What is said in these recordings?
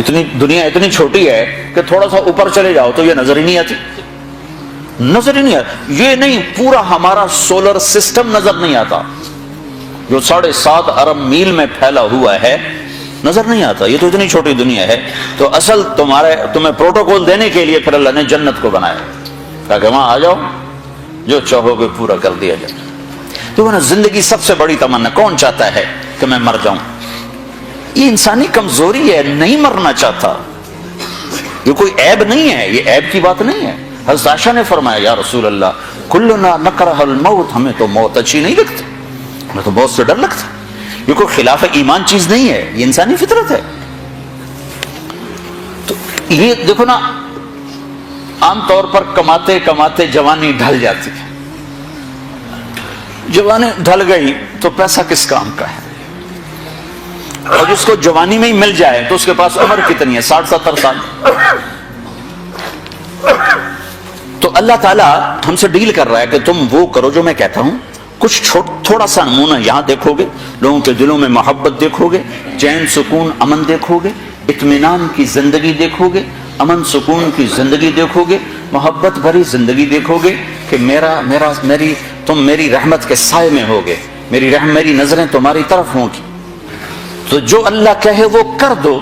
دنیا اتنی چھوٹی ہے کہ تھوڑا سا اوپر چلے جاؤ تو یہ نظر ہی نہیں آتی، نظر ہی نہیں آتی. یہ نہیں، پورا ہمارا سولر سسٹم نظر نہیں آتا جو 7.5 ارب میل میں پھیلا ہوا ہے، نظر نہیں آتا. یہ تو اتنی چھوٹی دنیا ہے. تو اصل تمہیں پروٹوکول دینے کے لیے پھر اللہ نے جنت کو بنایا تاکہ وہاں آ جاؤ، جو چاہو گے پورا کر دیا جائے. تو نا زندگی سب سے بڑی تمنا، کون چاہتا ہے کہ میں مر جاؤں؟ یہ انسانی کمزوری ہے، نہیں مرنا چاہتا. یہ کوئی عیب نہیں ہے، یہ عیب کی بات نہیں ہے. حضرت عائشہ نے فرمایا یا رسول اللہ کلنا نکرہ الموت، ہمیں تو موت اچھی نہیں لگتی، ہمیں تو موت سے ڈر لگتا. یہ کوئی خلاف ایمان چیز نہیں ہے، یہ انسانی فطرت ہے. تو یہ دیکھو نا، عام طور پر کماتے کماتے جوانی ڈھل جاتی ہے. جوانی ڈھل گئی تو پیسہ کس کام کا ہے؟ اور جس کو جوانی میں ہی مل جائے تو اس کے پاس عمر کتنی ہے؟ 60-70 سال. تو اللہ تعالیٰ ہم سے ڈیل کر رہا ہے کہ تم وہ کرو جو میں کہتا ہوں. کچھ تھوڑا سا نمونہ یہاں دیکھو گے، لوگوں کے دلوں میں محبت دیکھو گے، چین سکون امن دیکھو گے، اطمینان کی زندگی دیکھو گے، امن سکون کی زندگی دیکھو گے، محبت بھری زندگی دیکھو گے کہ تم میری رحمت کے سائے میں ہوگے، میری نظریں تمہاری طرف ہوں گی. تو جو اللہ کہے وہ کر دو.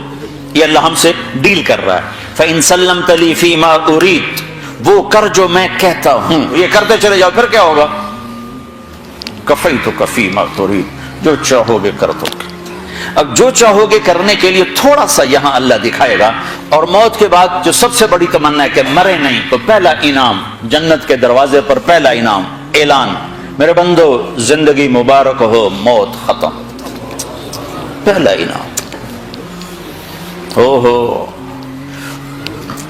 یہ اللہ ہم سے ڈیل کر رہا ہے. فَإِن سَلَّمْتَ لِي فِي مَا أُرِيدُ، وہ کر جو میں کہتا ہوں. یہ کرتے چلے جاؤ، پھر کیا ہوگا؟ کفیتک فی ما ترید، جو چاہو گے کر دو گے. اب جو چاہو گے کرنے کے لیے تھوڑا سا یہاں اللہ دکھائے گا. اور موت کے بعد جو سب سے بڑی تمنا ہے کہ مرے نہیں، تو پہلا انعام جنت کے دروازے پر، پہلا انعام اعلان، میرے بندو زندگی مبارک ہو، موت ختم. پہلا انعام. ہو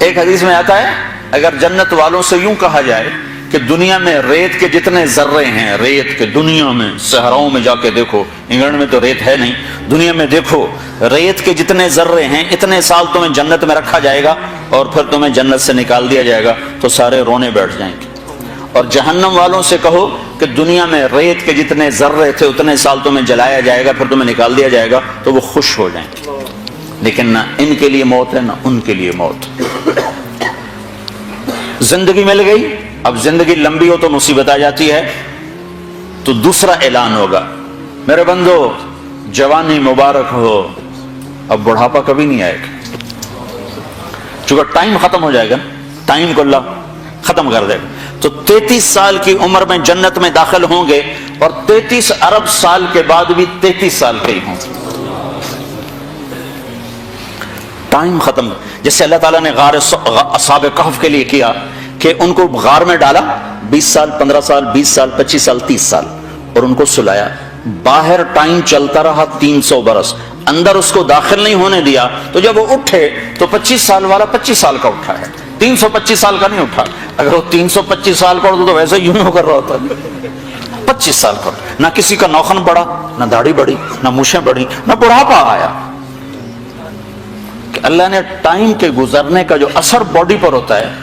ایک حدیث میں آتا ہے اگر جنت والوں سے یوں کہا جائے کہ دنیا میں ریت کے جتنے ذرے ہیں، ریت کے دنیا میں صحراؤں میں جا کے دیکھو، انگلینڈ میں تو ریت ہے نہیں، دنیا میں دیکھو ریت کے جتنے ذرے ہیں، اتنے سال تمہیں جنت میں رکھا جائے گا اور پھر تمہیں جنت سے نکال دیا جائے گا تو سارے رونے بیٹھ جائیں گے. اور جہنم والوں سے کہو کہ دنیا میں ریت کے جتنے ذرے تھے اتنے سال تمہیں جلایا جائے گا، پھر تمہیں نکال دیا جائے گا تو وہ خوش ہو جائیں گے. لیکن نہ ان کے لیے موت ہے نہ ان کے لیے موت. زندگی مل گئی. اب زندگی لمبی ہو تو مصیبت آ جاتی ہے. تو دوسرا اعلان ہوگا، میرے بندو جوانی مبارک ہو، اب بڑھاپا کبھی نہیں آئے گا. چونکہ ٹائم ختم ہو جائے گا، ٹائم کو اللہ ختم کر دے گا. تو 33 سال کی عمر میں جنت میں داخل ہوں گے اور 33 ارب سال کے بعد بھی 33 سال کے ہی ہوں گے. ٹائم ختم. جیسے اللہ تعالیٰ نے غار اصحاب کہف کے لیے کیا کہ ان کو غار میں ڈالا 20 سال 15 سال 20 سال 25 سال 30 سال اور ان کو سلایا. باہر ٹائم چلتا رہا 300 برس، اندر اس کو داخل نہیں ہونے دیا. تو جب وہ اٹھے تو 25 سال والا 25 سال کا اٹھا ہے، 325 سال کا نہیں اٹھا. اگر وہ 325 سال کا ہوتا تو ویسے یوں ہو کر رہا ہوتا. 25 سال کا، نہ کسی کا نوخن بڑھا، نہ داڑھی بڑھی، نہ مونچھیں بڑھی، نہ بڑھاپا آیا. کہ اللہ نے ٹائم کے گزرنے کا جو اثر باڈی پر ہوتا ہے،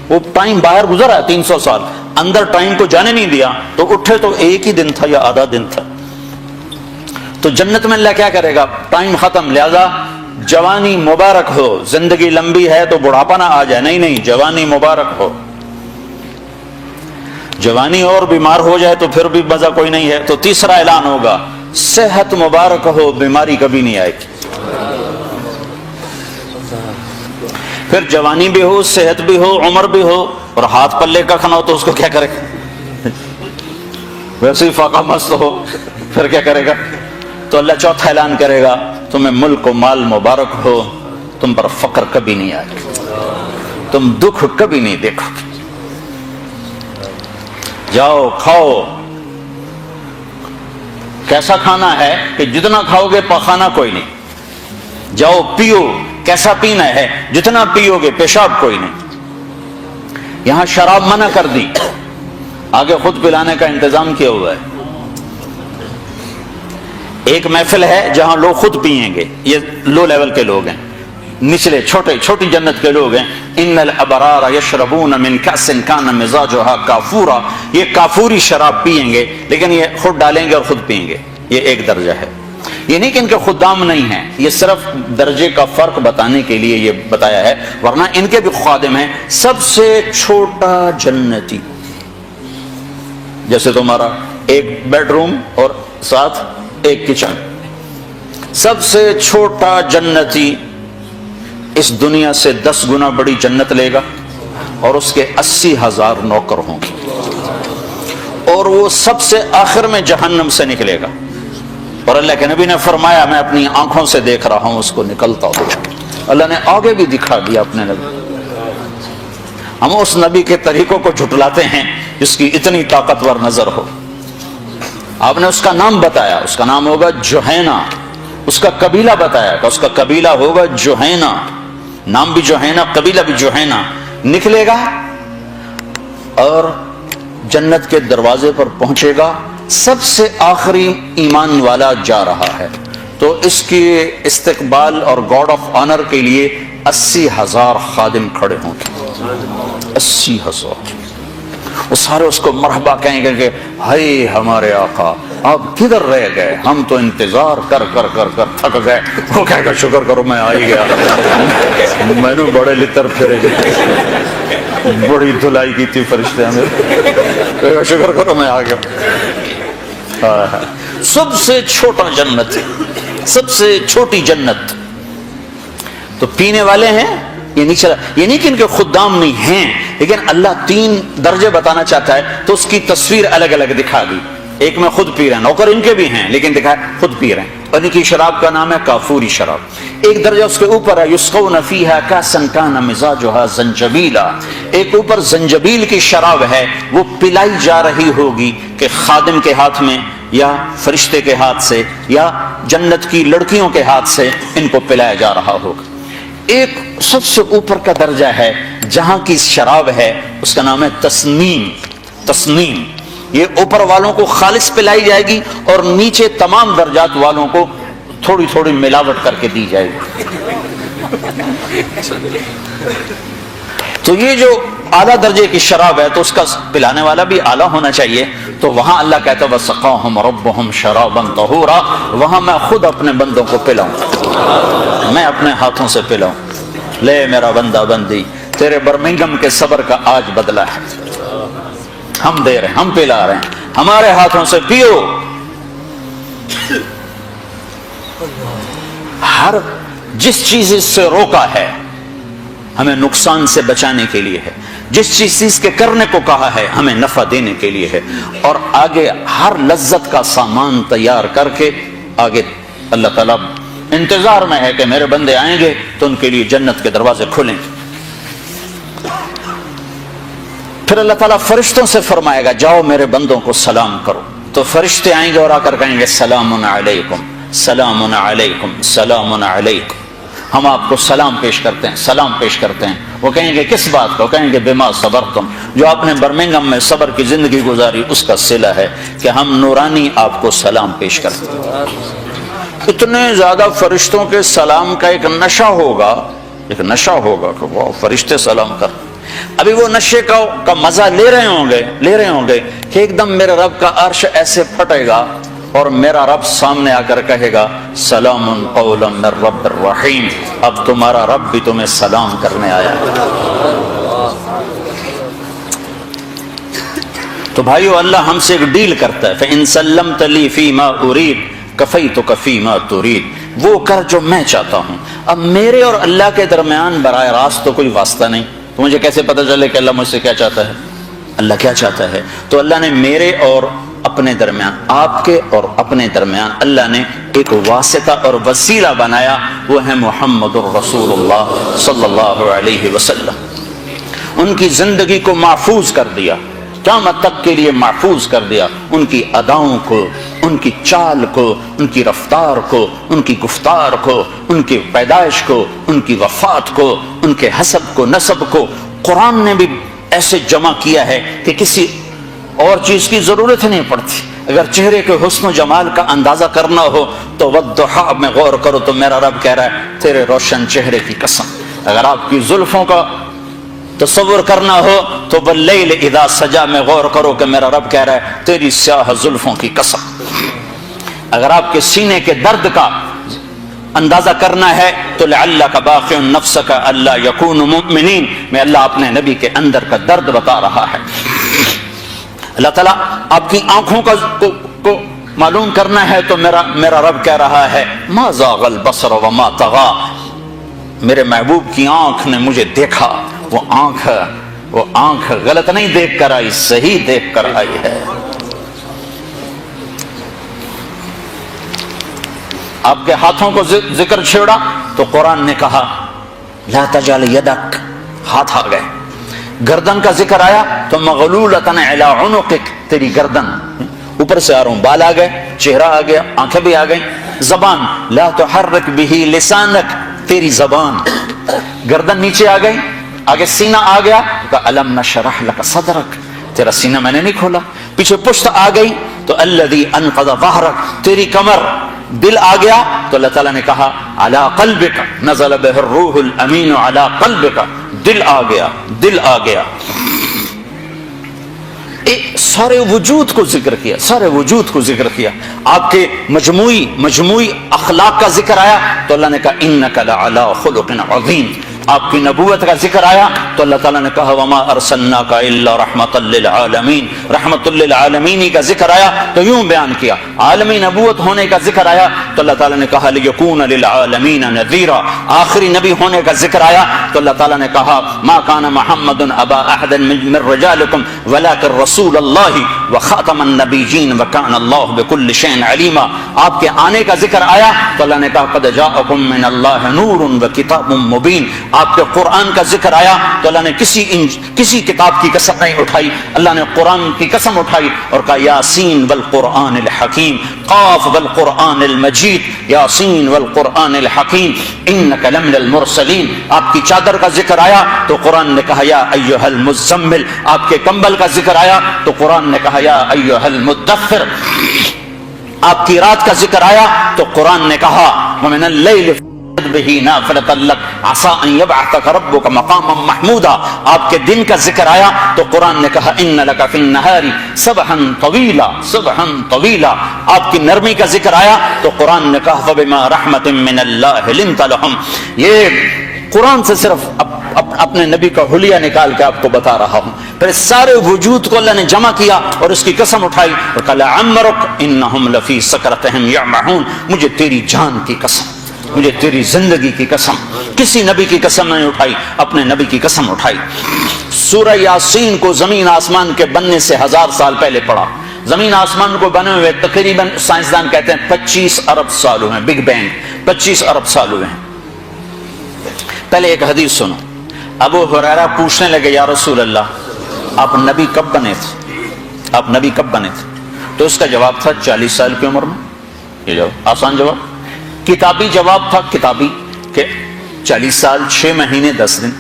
وہ ٹائم باہر گزرا ہے 300 سال، اندر ٹائم کو جانے نہیں دیا. تو اٹھے تو ایک ہی دن تھا یا آدھا دن تھا. تو جنت میں اللہ کیا کرے گا؟ ٹائم ختم. لہذا جوانی مبارک ہو. زندگی لمبی ہے تو بڑھاپا نہ آ جائے، نہیں، جوانی مبارک ہو. جوانی اور بیمار ہو جائے تو پھر بھی مزہ کوئی نہیں ہے. تو تیسرا اعلان ہوگا، صحت مبارک ہو، بیماری کبھی نہیں آئے گی. پھر جوانی بھی ہو، صحت بھی ہو، عمر بھی ہو اور ہاتھ پلے کا کھانا ہو تو اس کو کیا کرے گا؟ ویسے ہی فاقہ مست ہو پھر کیا کرے گا؟ تو اللہ چوتھا اعلان کرے گا، تمہیں ملک و مال مبارک ہو، تم پر فقر کبھی نہیں آئے گا، تم دکھ کبھی نہیں دیکھو گے. جاؤ کھاؤ. کیسا کھانا ہے کہ جتنا کھاؤ گے پخانا کوئی نہیں. جاؤ پیو. کیسا پینا ہے؟ جتنا پیو گے پیشاب کوئی نہیں. یہاں شراب منع کر دی، آگے خود پلانے کا انتظام کیا ہوا ہے. ایک محفل ہے جہاں لوگ خود پئیں گے. یہ لو لیول کے لوگ ہیں، نچلے چھوٹی جنت کے لوگ ہیں. ان الابرار یشربون من کأس کان مزاجها کافورا. یہ کافوری شراب پئیں گے لیکن یہ خود ڈالیں گے اور خود پئیں گے. یہ ایک درجہ ہے. یہ نہیں کہ ان کے خدام نہیں ہیں، یہ صرف درجے کا فرق بتانے کے لیے یہ بتایا ہے، ورنہ ان کے بھی خادم ہیں۔ سب سے چھوٹا جنتی، جیسے تمہارا ایک بیڈ روم اور ساتھ ایک کچن، سب سے چھوٹا جنتی اس دنیا سے 10 گنا بڑی جنت لے گا، اور اس کے 80,000 نوکر ہوں گے، اور وہ سب سے آخر میں جہنم سے نکلے گا، اور اللہ کے نبی نے فرمایا میں اپنی آنکھوں سے دیکھ رہا ہوں اس کو نکلتا ہوں۔ اللہ نے آگے بھی دکھا دیا اپنے نبی۔ ہم اس نبی کے طریقوں کو جھٹلاتے ہیں جس کی اتنی طاقتور نظر ہو۔ آپ نے اس کا نام بتایا، اس کا نام ہوگا جوہینہ، اس کا قبیلہ بتایا کہ اس کا قبیلہ ہوگا جوہینہ، نام بھی جوہینہ، قبیلہ بھی جوہینہ، نکلے گا اور جنت کے دروازے پر پہنچے گا، سب سے آخری ایمان والا جا رہا ہے، تو اس کے استقبال اور گارڈ آف آنر کے لیے 80,000 خادم کھڑے ہوں گے، 80,000، وہ سارے اس کو مرحبا کہیں گے کہ ہائے ہمارے آقا آپ کدھر رہ گئے، ہم تو انتظار کر کر کر کر تھک گئے۔ وہ کہے گا شکر کرو میں آ ہی گیا، میں نے بڑے لطر پھرے گئے، بڑی دھلائی کی تھی فرشتے ہمیں، شکر کرو میں آ گیا۔ سب سے چھوٹا جنت، سب سے چھوٹی جنت، تو پینے والے ہیں، یہ نہیں کہ ان کے خدام نہیں ہیں، لیکن اللہ 3 درجے بتانا چاہتا ہے تو اس کی تصویر الگ الگ دکھا دی۔ ایک میں خود پی رہے ہیں، نوکر ان کے بھی ہیں لیکن دکھا خود پی رہے ہیں، اور ان کی شراب کا نام ہے کافوری شراب۔ ایک درجہ اس کے اوپر ہے یسقون فیہا کاسا کان مزاجھا زنجبیلا، ایک اوپر زنجبیل کی شراب ہے، وہ پلائی جا رہی ہوگی کہ خادم کے ہاتھ میں یا فرشتے کے ہاتھ سے یا جنت کی لڑکیوں کے ہاتھ سے ان کو پلایا جا رہا ہوگا۔ ایک سب سے اوپر کا درجہ ہے جہاں کی شراب ہے، اس کا نام ہے تسنیم، تسنیم، یہ اوپر والوں کو خالص پلائی جائے گی اور نیچے تمام درجات والوں کو تھوڑی تھوڑی ملاوٹ کر کے دی جائے گی۔ تو یہ جو اعلیٰ درجے کی شراب ہے تو اس کا پلانے والا بھی اعلیٰ ہونا چاہیے، تو وہاں اللہ کہتا ہے وَسَقَاهُمْ رَبُّهُمْ شَرَابًا طَهُورًا، وہاں میں خود اپنے بندوں کو پلاؤں، میں اپنے ہاتھوں سے پلاؤں۔ لے میرا بندہ بندی، تیرے برمنگم کے صبر کا آج بدلہ ہے، ہم دے رہے ہیں، ہم پلا رہے ہیں، ہمارے ہاتھوں سے پیو۔ ہر جس چیز سے روکا ہے ہمیں نقصان سے بچانے کے لیے ہے، جس چیز کے کرنے کو کہا ہے ہمیں نفع دینے کے لیے ہے، اور آگے ہر لذت کا سامان تیار کر کے آگے اللہ تعالیٰ انتظار میں ہے کہ میرے بندے آئیں گے تو ان کے لیے جنت کے دروازے کھلیں گے۔ پھر اللہ تعالیٰ فرشتوں سے فرمائے گا جاؤ میرے بندوں کو سلام کرو، تو فرشتے آئیں گے اور آ کر کہیں گے سلام علیکم سلام علیکم سلام علیکم، ہم آپ کو سلام پیش کرتے ہیں، سلام پیش کرتے ہیں۔ وہ کہیں گے کس بات کو؟ کہیں گے بما صبرتم، جو آپ نے برمنگم میں صبر کی زندگی گزاری اس کا صلہ ہے کہ ہم نورانی آپ کو سلام پیش کرتے ہیں۔ اتنے زیادہ فرشتوں کے سلام کا ایک نشہ ہوگا، ایک نشہ ہوگا کہ وہ فرشتے سلام کر، ابھی وہ نشے کا مزہ لے رہے ہوں گے کہ ایک دم میرے رب کا عرش ایسے پھٹے گا اور میرا رب سامنے آ کر کہے گا سلام قولا من رب الرحیم، اب تمہارا رب بھی تمہیں سلام کرنے آیا ہے۔ تو بھائیو اللہ ہم سے ایک ڈیل کرتا ہے، فَإِن سَلَّمْتَ لِي فِي مَا أُرِيدُ كَفَيْتُكَ فِي مَا تُرِيدُ، وہ کر جو میں چاہتا ہوں۔ اب میرے اور اللہ کے درمیان براہ راست تو کوئی واسطہ نہیں، تو مجھے کیسے پتہ چلے کہ اللہ مجھ سے کیا چاہتا ہے، اللہ کیا چاہتا ہے؟ تو اللہ نے میرے اور اپنے درمیان، آپ کے اور اپنے درمیان اللہ نے ایک واسطہ اور وسیلہ بنایا، وہ ہے محمد الرسول اللہ صلی اللہ علیہ وسلم۔ ان کی زندگی کو محفوظ کر دیا، قیامت تک کے لیے محفوظ کر دیا، ان کی اداؤں کو، ان کی چال کو، ان کی رفتار کو، ان کی گفتار کو، ان کی پیدائش کو، ان کی وفات کو، ان کے حسب کو، نسب کو قرآن نے بھی ایسے جمع کیا ہے کہ کسی اور چیز کی ضرورت نہیں پڑتی۔ اگر چہرے کے حسن و جمال کا اندازہ کرنا ہو تو والضحیٰ میں غور کرو تو میرا رب کہہ رہا ہے تیرے روشن چہرے کی قسم۔ اگر آپ کی زلفوں کا تصور کرنا ہو تو واللیل اذا سجا میں غور کرو کہ میرا رب کہہ رہا ہے تیری سیاہ زلفوں کی قسم۔ اگر آپ کے سینے کے درد کا اندازہ کرنا ہے تو لعلک باخع نفسک الا یکونوا مؤمنین میں اللہ اپنے نبی کے اندر کا درد بتا رہا ہے. اللہ تعالیٰ آپ کی آنکھوں کو معلوم کرنا ہے تو میرا رب کہہ رہا ہے ما زاغ البصر وما طغى. میرے محبوب کی آنکھ نے مجھے دیکھا، وہ آنکھ غلط نہیں دیکھ کر آئی، صحیح دیکھ کر آئی ہے. آپ کے ہاتھوں کو ذکر چھیڑا تو قرآن نے کہا لا تجعل یدک، ہاتھ آ گئے. گردن کا ذکر آیا تو مغلولۃ علی عنقک، تیری گردن اوپر سے آ رہا ہوں، بال آ گئے، چہرہ آ گیا، آنکھیں بھی آ گئیں. زبان لا تحرک بہ لسانک، تیری زبان. گردن نیچے آ گئی، آگے سینہ آ گیا کہ الم نشرح لک صدرک، تیرا سینہ میں نے نہیں کھولا. پیچھے پشت آ گئی تو الذی انقض ظہرک، تیری کمر. دل آ گیا تو اللہ تعالیٰ نے کہا علی قلبک نزل بہ الروح الامین علی قلبک، دل آ گیا. سارے وجود کو ذکر کیا. آپ کے مجموعی اخلاق کا ذکر آیا تو اللہ نے کہا انک لعلی خلق عظیم. آپ کی نبوت کا ذکر آیا تو اللہ تعالیٰ نے کہا وما ارسلناک الا رحمۃ للعالمین. رحمۃ للعالمین کا ذکر آیا تو یوں بیان کیا. عالمی نبوت ہونے کا ذکر آیا تو اللہ تعالیٰ نے کہا لیکون للعالمین نذیرا. آخری نبی ہونے کا ذکر آیا تو اللہ تعالیٰ نے کہا ما کان محمد ابا احد من رجالکم ولکن رسول اللہ وخاتم النبیین وکان اللہ بکل شیء علیما. آپ کے آنے کا ذکر آیا تو اللہ نے کہا قد جاءکم من اللہ نور وکتاب مبین. آپ کے قرآن کا ذکر آیا تو اللہ نے کسی کتاب کی قسم نہیں اٹھائی، اللہ نے قرآن کی قسم اٹھائی اور کہا یاسین والقرآن الحکیم، قاف والقرآن المجید، یاسین والقرآن الحکیم انک لمن المرسلین. آپ کی چادر کا ذکر آیا تو قرآن نے کہا یا ایھا المزمل. آپ کے کمبل کا ذکر آیا تو قرآن نے کہا یا ایھا المدثر. آپ کی رات کا ذکر آیا تو قرآن نے کہا ومن اللیل بہ نافلۃ لک عسى ان یبعثک ربک مقاما محمودا. آپ کے دن کا ذکر آیا تو قرآن نے کہا ان لک فی النہار سبحا طویلا. آپ کی نرمی کا ذکر آیا تو قرآن نے کہا فبما رحمۃ من اللہ لنت لہم. یہ قرآن سے صرف اپنے نبی کا حلیہ نکال کے آپ کو بتا رہا ہوں. پھر سارے وجود کو اللہ نے جمع کیا اور اس کی قسم اٹھائی اور کہا لعمرک انہم لفی سکرتہم یعمہون. مجھے تیری جان کی قسم، مجھے تیری زندگی کی قسم. کسی نبی کی قسم نہیں اٹھائی، اپنے نبی کی قسم اٹھائی. سورہ یاسین کو زمین آسمان کے بننے سے 1000 سال پہلے پڑھا. زمین آسمان کو بنے ہوئے تقریباً سائنسدان کہتے ہیں 25 ارب سال ہوئے ہیں. بگ بینگ 25 ارب سال ہوئے ہیں. پہلے ایک حدیث سنو. ابو ہریرہ پوچھنے لگے یا رسول اللہ آپ نبی کب بنے تھے؟ تو اس کا جواب تھا 40 سال کی عمر میں. یہ جواب آسان جواب، کتابی جواب تھا، کتابی کہ 40 سال 6 مہینے 10 دن،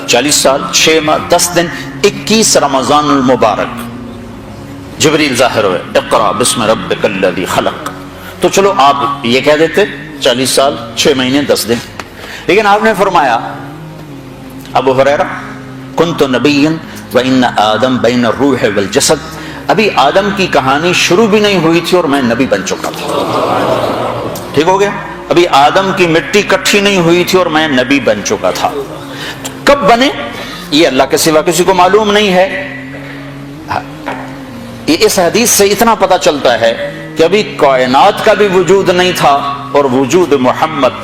40 سال 6 ماہ 10 دن. 21 رمضان المبارک جبریل ظاہر ہوئے اقرا بسم ربک الذی خلق. تو چلو آپ یہ کہہ دیتے 40 سال 6 مہینے 10 دن. لیکن آپ نے فرمایا ابو ہریرہ کنت نبیا وان آدم بین الروح والجسد. ابھی آدم کی کہانی شروع بھی نہیں ہوئی تھی اور میں نبی بن چکا تھا. ٹھیک ہو گیا؟ ابھی آدم کی مٹی کٹھی نہیں ہوئی تھی اور میں نبی بن چکا تھا. کب بنے یہ اللہ کے سوا کسی کو معلوم نہیں ہے. اس حدیث سے اتنا پتا چلتا ہے کہ ابھی کائنات کا بھی وجود نہیں تھا اور وجود محمد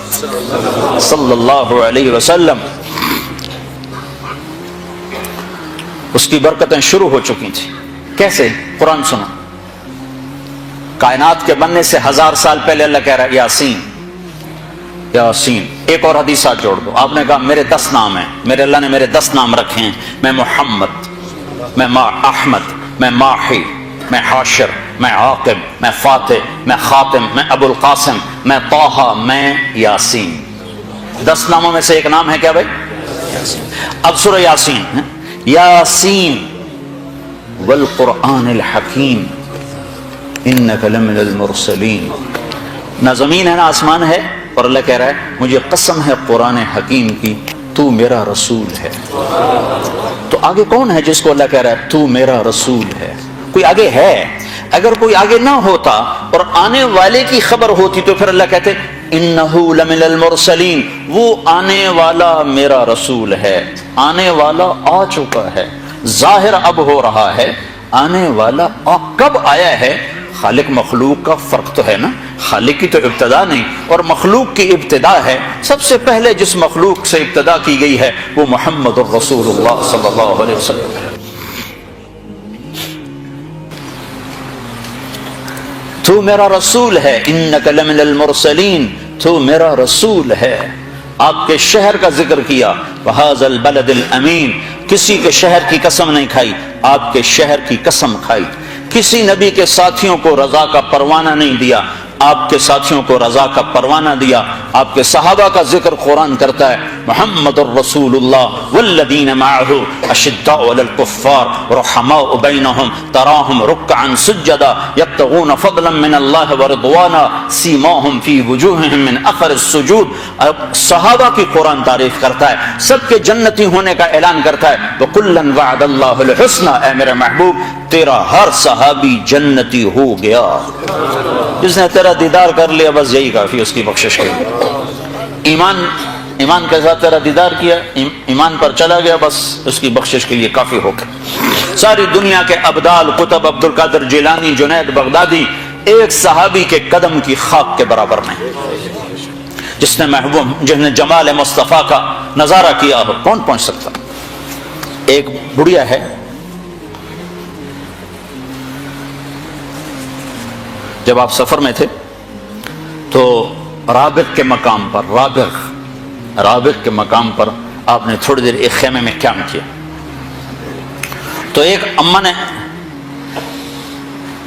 صلی اللہ علیہ وسلم اس کی برکتیں شروع ہو چکی تھی. کیسے؟ قرآن سنو. کائنات کے بننے سے 1000 سال پہلے اللہ کہہ رہا ہے یاسین یاسین. ایک اور حدیثات جوڑ دو. آپ نے کہا میرے 10 نام ہیں، میرے اللہ نے میرے 10 نام رکھے ہیں. میں محمد، میں احمد، میں ماحی، میں حاشر، میں عاقب، میں فاتح، میں خاتم، میں ابو القاسم، میں طٰہٰ، میں یاسین. 10 ناموں میں سے ایک نام ہے کیا بھائی؟ اب سورہ یاسین. یاسین والقرآن الحکیم انک لمن المرسلین. نہ زمین ہے نہ آسمان ہے اور اللہ کہہ رہا ہے مجھے قسم ہے قرآن حکیم کی تو میرا رسول ہے. تو آگے کون ہے جس کو اللہ کہہ رہا ہے تو میرا رسول ہے؟ کوئی آگے ہے؟ اگر کوئی آگے نہ ہوتا اور آنے والے کی خبر ہوتی تو پھر اللہ کہتے انہو لمن المرسلین، وہ آنے والا میرا رسول ہے، آنے والا آ چکا ہے، ظاہر اب ہو رہا ہے، آنے والا کب آیا ہے؟ خالق مخلوق کا فرق تو ہے نا، خالق کی تو ابتدا نہیں اور مخلوق کی ابتدا ہے۔ سب سے پہلے جس مخلوق سے ابتدا کی گئی ہے وہ محمد الرسول اللہ صلی اللہ علیہ وسلم ہے۔ تو میرا رسول ہے، انک لمن المرسلین، تو میرا رسول ہے۔ آپ کے شہر کا ذکر کیا، وہذا البلد الامین، کسی کے شہر کی قسم نہیں کھائی، آپ کے شہر کی قسم کھائی۔ کسی نبی کے ساتھیوں کو رضا کا پروانہ نہیں دیا، آپ کے ساتھیوں کو رضا کا پروانہ دیا۔ آپ کے صحابہ کا ذکر قرآن کرتا ہے، محمد الرسول اللہ والذین معہ اشداء علی الکفار رحماء بینہم تراہم رکعا سجدا یبتغون فضلا من اللہ ورضوانا سیماہم فی وجوہہم من اثر السجود۔ صحابہ کی قرآن تعریف کرتا ہے، سب کے جنتی ہونے کا اعلان کرتا ہے، وَكُلًّا وَعَدَ اللَّهُ الْحُسْنَى، اے میرے محبوب تیرا ہر صحابی جنتی ہو گیا۔ جس نے تیرا دیدار کر لیا بس یہی کافی، اس کی بخشش کے لیے۔ ایمان کے ساتھ تیرا دیدار کیا، ایمان پر چلا گیا، بس اس کی بخشش کے لیے کافی ہو گیا۔ ساری دنیا کے ابدال، قطب، عبد القادر جیلانی، جنید بغدادی ایک صحابی کے قدم کی خاک کے برابر نہیں۔ جس نے جمال مصطفیٰ کا نظارہ کیا ہو کون پہنچ سکتا؟ ایک بڑھیا ہے، جب آپ سفر میں تھے تو رابغ کے مقام پر آپ نے تھوڑی دیر ایک خیمے میں قیام کیا، تو ایک اماں نے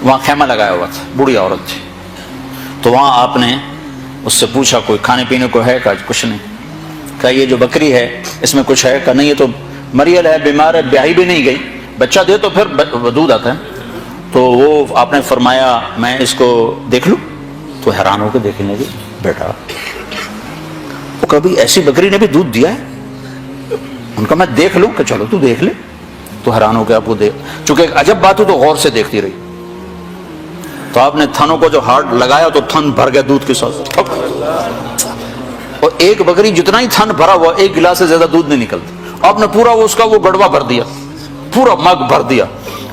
وہاں خیمہ لگایا ہوا تھا، بوڑھی عورت تھی، تو وہاں آپ نے اس سے پوچھا کوئی کھانے پینے کو ہے؟ کہا کچھ نہیں۔ کہا یہ جو بکری ہے اس میں کچھ ہے؟ کہا نہیں، یہ تو مریل ہے، بیمار ہے، بیاہی بھی نہیں گئی، بچہ دے تو پھر دودھ آتا ہے۔ تو وہ آپ نے فرمایا میں اس کو دیکھ لوں؟ تو حیران ہو کے دیکھنے لگی، بیٹا وہ کبھی ایسی بکری نے بھی دودھ دیا ہے؟ ان کا میں دیکھ لوں؟ کہ چلو تو دیکھ لے۔ تو حیران ہو کے آپ کو دیکھ، چونکہ ایک عجب بات ہو تو غور سے دیکھتی رہی، تو آپ نے تھنوں کو جو ہارڈ لگایا تو تھن بھر گیا دودھ کے ساتھ، اور ایک بکری جتنا ہی تھن بھرا ہوا ایک گلاس سے زیادہ دودھ نہیں نکلتا۔ آپ نے پورا اس کا وہ گڑوا بھر دیا، پورا مگ بھر دیا،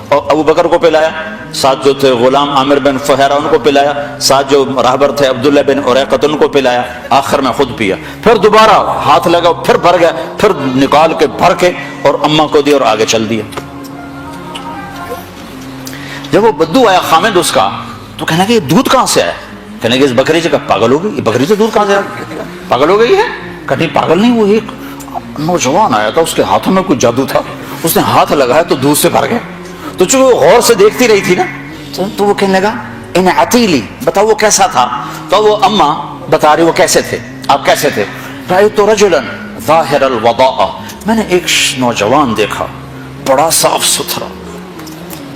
اور ابو بکر کو پلایا، ساتھ جو تھے غلام عامر بن فہیرہ ان کو پلایا، ساتھ جو راہبر تھے عبداللہ بن اریقۃ ان کو پلایا، آخر میں خود پیا، پھر دوبارہ ہاتھ لگا، پھر بھر گیا، پھر نکال کے بھر کے اور اماں کو دیا اور آگے چل دیا۔ جب وہ بدو آیا خامد اس کا، تو کہنے کہ یہ دودھ کہاں سے آیا؟ کہنے کہ اس بکری سے، کہا پاگل ہو گئی، یہ بکری سے دودھ کہاں سے آیا؟ پاگل ہو گئی ہے؟ کہتی پاگل نہیں، وہ ایک نوجوان آیا تھا، اس کے ہاتھوں میں کچھ جادو تھا، اس نے ہاتھ لگایا تو دودھ سے بھر گیا۔ تو چونکہ وہ غور سے دیکھتی رہی تھی نا، تو وہ کہنے لگا ان عتیلی، بتاؤ وہ کیسا تھا؟ تو وہ اماں بتا رہی وہ کیسے تھے، آپ کیسے تھے؟ رأیت رجلا ظاہر الوضاء، میں نے ایک نوجوان دیکھا، بڑا صاف ستھرا،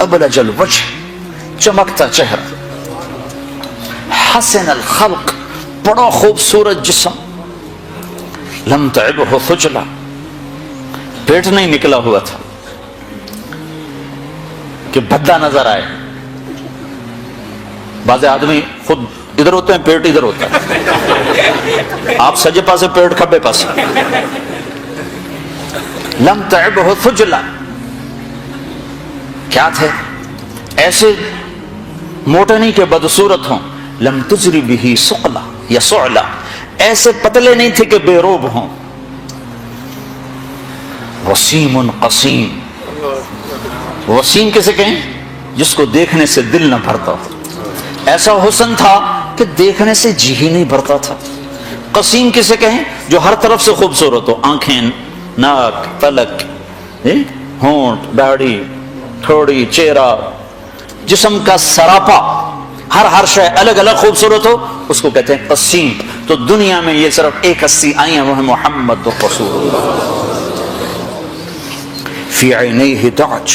ابلج الوجہ، چمکتا چہرہ، حسن الخلق، بڑا خوبصورت جسم، لم تعبہ خجلہ، پیٹ نہیں نکلا ہوا تھا کہ بھدا نظر آئے۔ بعض آدمی خود ادھر ہوتے ہیں، پیٹ ادھر ہوتا ہے، آپ سجے پاسے پیٹ کھبے پاسے۔ لم تعبہ خجلہ، کیا تھے؟ ایسے موٹے نہیں کہ بدصورت ہوں، لم تجری بہ ثقلہ یا صعلہ، ایسے پتلے نہیں تھے کہ بے روب ہوں، وسیم قسیم، وسیم کسے کہیں؟ جس کو دیکھنے سے دل نہ بھرتا ہو، ایسا حسن تھا کہ دیکھنے سے جی ہی نہیں بھرتا تھا۔ قسیم کسے کہیں؟ جو ہر طرف سے خوبصورت ہو، آنکھیں، ناک، پلک، ہونٹ، داڑھی، تھوڑی، چہرہ، جسم کا سراپا، ہر شے الگ الگ خوبصورت ہو، اس کو کہتے ہیں قسیم۔ تو دنیا میں یہ صرف ایک ہستی آئی ہیں، وہ ہے محمد رسول اللہ۔ فی عینیہ تاج،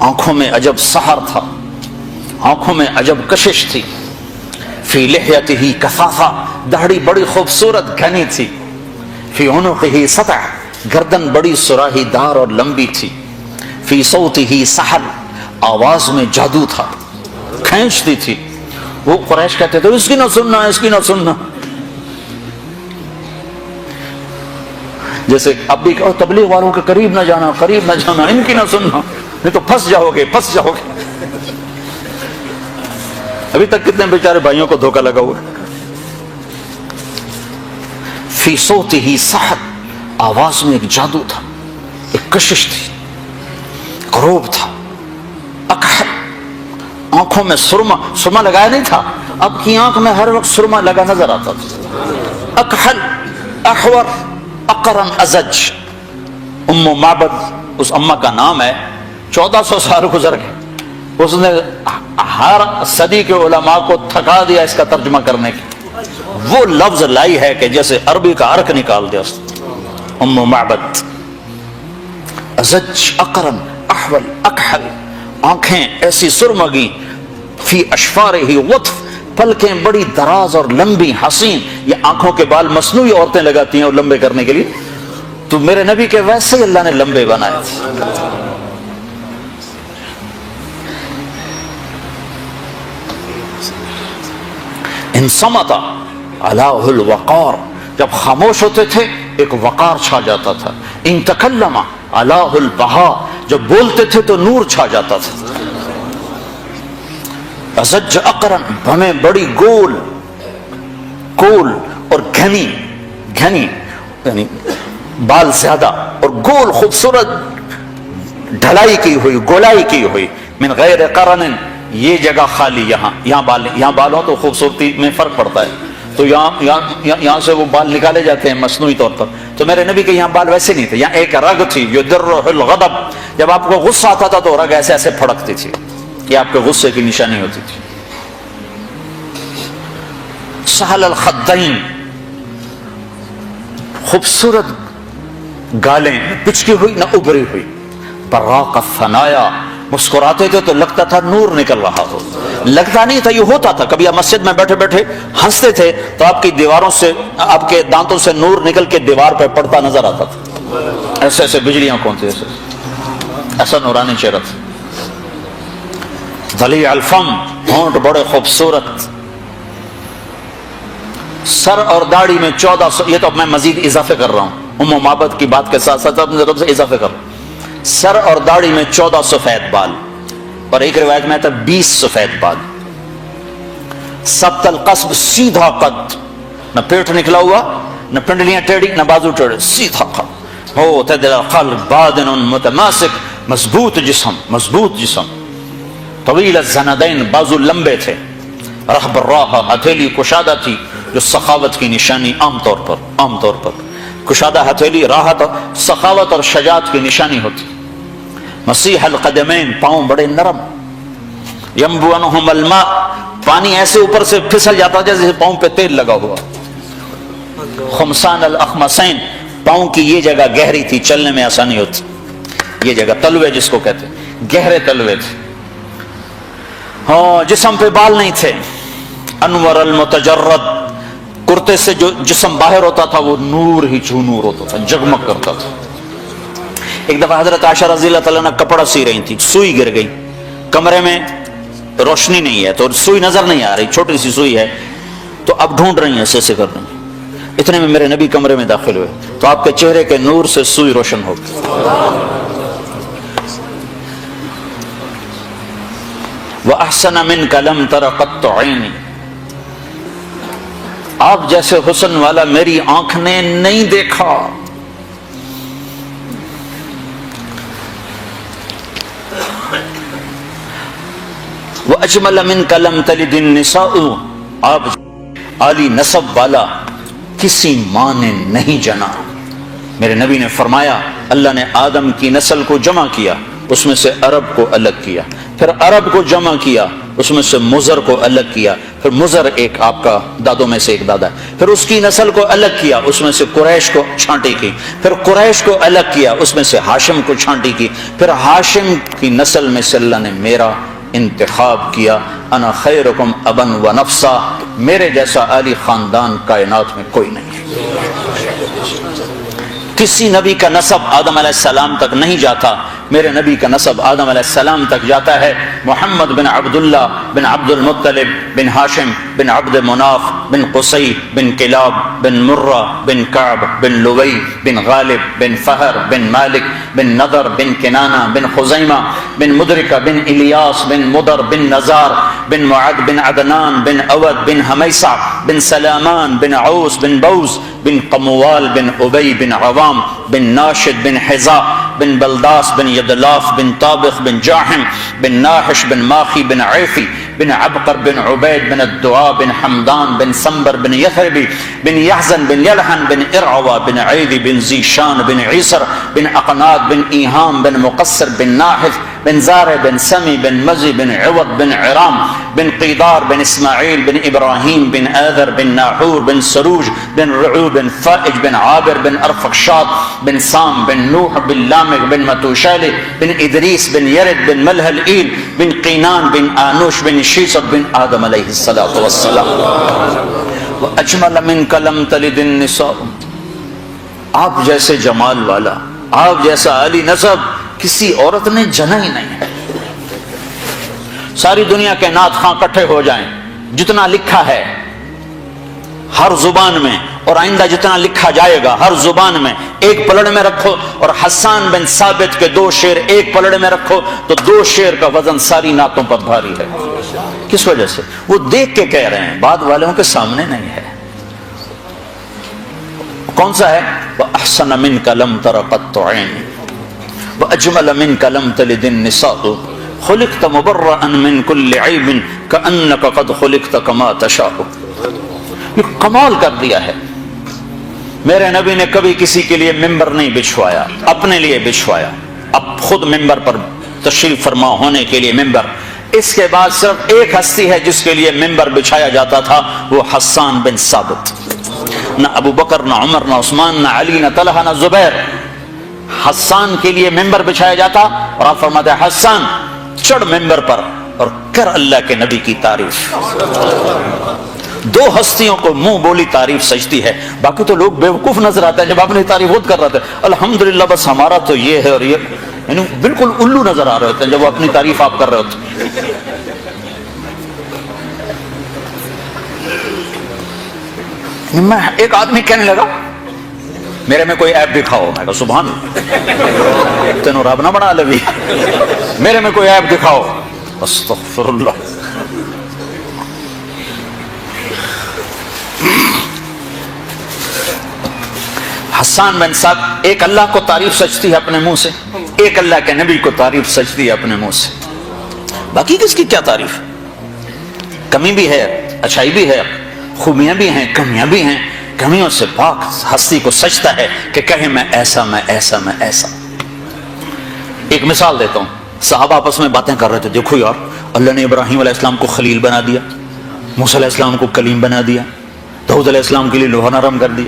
آنکھوں میں عجب سحر تھا، آنکھوں میں عجب کشش تھی۔ فی لحیتہ کثافہ، داڑھی بڑی خوبصورت گھنی تھی۔ فی عنقہ سطع، گردن بڑی سراہی دار اور لمبی تھی۔ فی صوتہ سحر، آواز میں جادو تھا۔ کھینچتی تھی. وہ قریش کہتے تھے اس کی نہ سننا، اس کی نہ سننا. جیسے اب بھی کہو تبلیغ والوں کے قریب نہ جانا، قریب نہ جانا، ان کی نہ سننا، نہیں تو پھنس جاؤ گے، پھنس جاؤ گے. ابھی تک کتنے بیچارے بھائیوں کو دھوکہ لگا ہوا. فی صوتہ سحر، آواز میں ایک جادو تھا، ایک کشش تھی، غروب تھا. اکحل، آنکھوں میں سرما لگایا نہیں تھا، اب کی آنکھ میں ہر وقت سرما لگا نظر آتا تھا. اکحل، احور، اقرن، ازج. ام معبد اس اماں کا نام ہے. 1400 سال گزر گئے، اس نے ہر صدی کے علماء کو تھکا دیا اس کا ترجمہ کرنے کی. وہ لفظ لائی ہے کہ جیسے عربی کا عرق نکال دیا اس نے. ام معبد. ازج، اقرن، احول، اکحل، آنکھیں ایسی سرمگی. فی اشفارہ وطف، پلکیں بڑی دراز اور لمبی حسین. یہ آنکھوں کے بال مصنوعی عورتیں لگاتی ہیں اور لمبے کرنے کے لیے، تو میرے نبی کے ویسے ہی اللہ نے لمبے بنائے تھے. ان صمت علیہ الوقار، جب خاموش ہوتے تھے ایک وقار چھا جاتا تھا. ان تکلم علیہ البہا، جب بولتے تھے تو نور چھا جاتا تھا. ازج اقرن، ہمیں بڑی گول اور گھنی یعنی بال زیادہ اور گول خوبصورت ڈھلائی کی ہوئی، گولائی کی ہوئی. من غیر قرن، یہ جگہ خالی، یہاں بال ہو تو خوبصورتی میں فرق پڑتا ہے، تو یہاں سے وہ بال نکالے جاتے ہیں مصنوعی طور پر. تو میرے نبی کے یہاں بال ویسے نہیں تھے. یہاں ایک رگ تھی یدرہ الغضب، جب آپ کو غصہ آتا تھا تو رگ ایسے ایسے پھڑکتی تھی، یہ آپ کے غصے کی نشانی ہوتی تھی. سہل الخدین، خوبصورت گالیں، پچکی ہوئی نہ ابری ہوئی. براق الثنایا، مسکراتے تھے تو لگتا تھا نور نکل رہا ہو. لگتا نہیں تھا، یہ ہوتا تھا. کبھی آپ مسجد میں بیٹھے بیٹھے ہنستے تھے تو آپ کی دیواروں سے، آپ کے دانتوں سے نور نکل کے دیوار پہ پڑتا نظر آتا تھا. ایسے ایسے بجلیاں کون تھی، ایسا نورانی چہرہ تھا. ضلیع الفم، ہونٹ بڑے خوبصورت. سر اور داڑھی میں 1400، یہ تو میں مزید اضافے کر رہا ہوں، ام معبد کی بات کے ساتھ ساتھ اپنی طرف سے اضافے کر رہا ہوں. سر اور داڑھی میں 14 سفید بال، اور ایک روایت میں آتا 20 سفید بال. سبط القصب، سیدھا قد، نہ پیٹ نکلا ہوا، نہ پنڈلیاں ٹیڑھی، نہ بازو ٹیڑھے، سیدھا قد. ہو تدل القلب بادن متماسک، مضبوط جسم. طویل الزندین، بازو لمبے تھے. رحب الراحہ، ہتھیلی کشادہ تھی، جو سخاوت کی نشانی عام طور پر کشادہ ہتھیلی راحت، سخاوت اور شجاعت کی نشانی ہوتی. مسیح القدمین، پاؤں بڑے نرم. ینبو عنہم الماء، پانی ایسے اوپر سے پھسل جاتا جیسے پاؤں پہ تیل لگا ہوا. خمسان الاخمسین، پاؤں کی یہ جگہ گہری تھی، چلنے میں آسانی ہوتی. یہ جگہ تلوے جس کو کہتے ہیں، گہرے تلوے تھے. ہاں، جسم پہ بال نہیں تھے. انور المتجرد، کرتے سے جو جسم باہر ہوتا تھا وہ نور ہی نور ہوتا تھا، جگمگ کرتا تھا. ایک دفعہ حضرت عائشہ رضی اللہ تعالیٰ نے کپڑا سی رہی تھی، سوئی گر گئی. کمرے میں روشنی نہیں ہے تو سوئی نظر نہیں آ رہی، چھوٹی سی سوئی ہے، تو اب ڈھونڈ رہی ہیں، ایسے کر رہی ہیں. اتنے میں میرے نبی کمرے میں داخل ہوئے تو آپ کے چہرے کے نور سے سوئی روشن ہو گئی. وَأَحْسَنَ مِنْكَ لَمْ تَرَ قَطُّ عَيْنِي، آپ جیسے حسن والا میری آنکھ نے نہیں دیکھا. وَأَجْمَلَ مِنْكَ لَمْ تَلِدِ النِّسَاءُ، آپ عالی نسب والا کسی ماں نے نہیں جنا. میرے نبی نے فرمایا اللہ نے آدم کی نسل کو جمع کیا، اس میں سے عرب کو الگ کیا، پھر عرب کو جمع کیا، اس میں سے مزر کو الگ کیا، پھر مزر ایک آپ کا دادوں میں سے ایک دادا ہے، پھر اس کی نسل کو الگ کیا، اس میں سے قریش کو چھانٹی کی، پھر قریش کو الگ کیا، اس میں سے ہاشم کو چھانٹی کی، پھر ہاشم کی نسل میں سے اللہ نے میرا انتخاب کیا. انا خیرکم ابن و نفسا، میرے جیسا عالی خاندان کائنات میں کوئی نہیں. کسی نبی کا نسب آدم علیہ السلام تک نہیں جاتا، میرے نبی کا نسب آدم علیہ السلام تک جاتا ہے۔ محمد بن عبداللہ بن عبد المطلب بن ہاشم بن عبد مناف بن قصی بن کلاب بن مرہ بن کعب بن لوی بن غالب بن فہر بن مالک بن نضر بن کنانہ بن خزیمہ بن مدرکہ بن الیاس بن مدر بن نزار بن معد بن عدنان بن اود بن حمیسہ بن سلامان بن عوس بن بوز بن قموال بن ابی بن عوام بن ناشد بن حذاء بن بلداس بن یدلاف بن طابخ بن جاحم بن ناحش بن ماخی بن عیفی بن عبقر بن عبید بن الدعاء بن حمدان بن سنبر بن یثربی بن یحزن بن یلحن بن ارعوى بن عیدی بن زیشان بن عیسر بن اقناد بن ایہام بن مقصر بن ناحف بن زارع بن سمی بن مزی بن عوض بن عرام بن قیدار بن اسماعیل بن ابراہیم بن آذر بن ناحور بن سروج بن رعو بن فائج بن عابر بن ارفخشاد بن سام بن نوح بن لامق بن متوشالح بن ادریس بن یرد بن ملہل ایل بن قینان بن آنوش بن شیسر بن آدم علیہ الصلوۃ والسلام۔ وَأَجْمَلَ مِنْكَ لَمْ تَلِدِ النِّسَاءُ، آپ جیسے جمال والا، آپ جیسا علی نسب کسی عورت نے جنا ہی نہیں ہے۔ ساری دنیا کے نعت خواں اکٹھے ہو جائیں، جتنا لکھا ہے ہر زبان میں اور آئندہ جتنا لکھا جائے گا ہر زبان میں، ایک پلڑ میں رکھو اور حسان بن ثابت کے 2 شعر ایک پلڑ میں رکھو تو 2 شعر کا وزن ساری نعتوں پر بھاری ہے۔ کس وجہ سے؟ وہ دیکھ کے کہہ رہے ہیں، بعد والوں کے سامنے نہیں ہے۔ کون سا ہے؟ وَأَحْسَنَ مِنْكَ لَمْ تَرَ قَطُّ عَيْنٍ وَأَجْمَلَ مِنْكَ لَمْ تَلِدِ النِّسَاءُ خُلِقْتَ مُبَرَّأً مِنْ كُلِّ عَيْبٍ كَأَنَّكَ قَدْ خُلِقْتَ كَمَا تَشَاءُ۔ یہ کمال کر دیا ہے۔ میرے نبی نے کبھی کسی کے لیے ممبر نہیں بچھوایا، اپنے لیے بچھوایا، اب خود ممبر پر تشریف فرما ہونے کے لیے ممبر۔ اس کے بعد صرف ایک ہستی ہے جس کے لیے ممبر بچھایا جاتا تھا، وہ حسان بن ثابت۔ نہ ابو بکر، نہ عمر، نہ عثمان، نہ علی، نہ طلحہ، نہ زبیر۔ حسان کے لیے ممبر بچھایا جاتا اور آپ فرماتے ہیں حسان چڑھ ممبر پر اور کر اللہ کے نبی کی تعریف۔ 2 ہستیوں کو منہ بولی تعریف سجتی ہے، باقی تو لوگ بیوقوف نظر آتے ہیں۔ جب آپ نے تعریف خود کر رہے تھے الحمدللہ بس ہمارا تو یہ ہے اور یہ، یعنی بالکل الو نظر آ رہے ہوتے ہیں جب وہ اپنی تعریف آپ کر رہے ہوتے۔ میں ایک آدمی کہنے لگا میرے میں کوئی عیب دکھاؤ، میں کہا سبحان اللہ تینوں رب نہ بنا لوی، میرے میں کوئی عیب دکھاؤ، استغفر اللہ۔ حسان بن ثابت، ایک اللہ کو تعریف سجتی ہے اپنے منہ سے، ایک اللہ کے نبی کو تعریف سجتی ہے اپنے منہ سے، باقی کس کی کیا تعریف؟ کمی بھی ہے، اچھائی بھی ہے، خوبیاں بھی ہیں، کمیاں بھی ہیں، کمیوں سے پاک ہستی کو سجتا ہے کہ کہے میں ایسا، میں ایسا، میں ایسا۔ ایک مثال دیتا ہوں، صحابہ آپس میں باتیں کر رہے تھے، دیکھو یار اللہ نے ابراہیم علیہ السلام کو خلیل بنا دیا، موسیٰ علیہ السلام کو کلیم بنا دیا، داؤد علیہ السلام کے لیے لوہا نرم کر دیا،